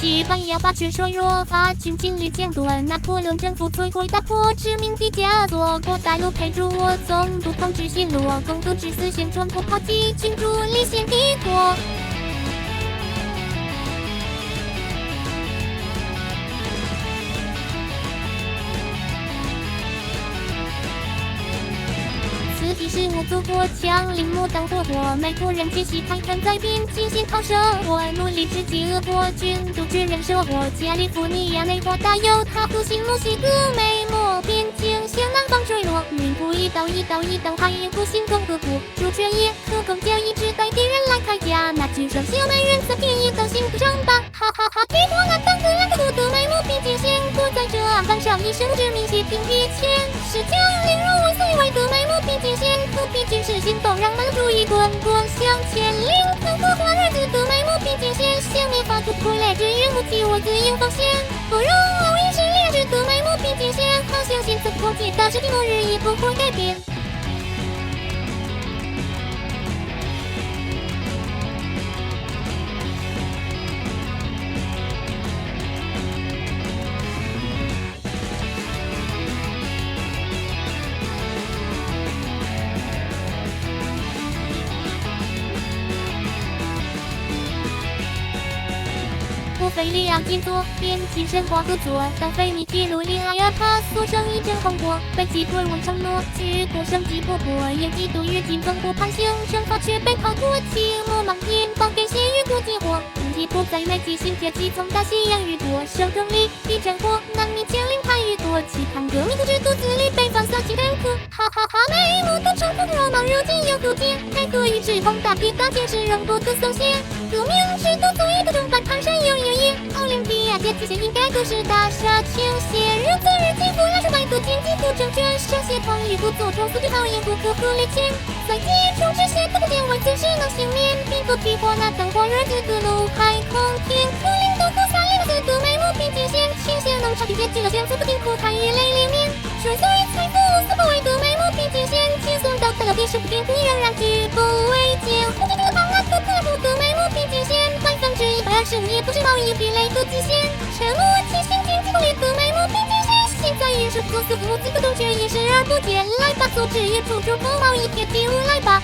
西班牙霸权衰弱，法军尽力抢夺，拿破仑政府摧毁打破殖民地枷锁，过大陆陪住我总督统治暹罗，公主之死先传破炮击君主立宪帝国。此地是我祖国强邻魔当火火，美国人解析泰坦在边境线抛射我，努力直击俄国军独居人收获，加利福尼亚内华达犹他不新墨西哥美墨边境向南方坠落，民不一刀一刀一刀，还有不幸共和国主权也可供交易，只待敌人来开价，那就让小美人在便宜当心不争吧，哈哈哈！给我那当自然的国的美墨边境线，我在这岸板上一生殖民协定以前，是将领让我所以为的美墨边境线，不必军事行动让满主义滚滚向前，领土不花日子的美墨边境线，消灭法度傀儡只愿无敌我自由奉献，不容偶一是劣质的美墨边境线，好像现在国际大势的末日也不会改变。不菲利亚金座边境神话合作，但菲尼基鲁里埃亚帕索生一阵红火，被击退问承诺，举国生机勃勃，演几度月经烽火攀行，生发却被抛脱，寂寞满天放给血与国际火，问题不在美籍新铁器从大西洋雨多，手中里一战火，难免牵连太愈多，期盼革命的制度自立北方撒起坦克，哈哈哈！美墨都成功罗莽，如今又构建，太过于指控大批大建设仍不得松懈，革命制度作业的正反攀山又有耶，奥林匹亚节期限应该都是大杀倾泻，日子日进步让失败的经济不正确，生协同与不做重复对讨厌不可忽略前，在基础之下的不见文字是能幸免，并不批破那当过日子的路海空天，可怜的和撒脸子的美墨边境线，倾斜能差地铁进了线，自不停苦太一泪连绵，追随财富无私不为的美墨边境线，轻松到达了第10不定，你仍然举步维艰，忽视这个庞大的科普的美墨边境线，125%也不是贸易壁垒的极限，沉默提醒经济攻略的美墨边境线，现在也是各司无资的洞穴也视而不见，来吧，阻止也处处不贸易铁骑物来吧。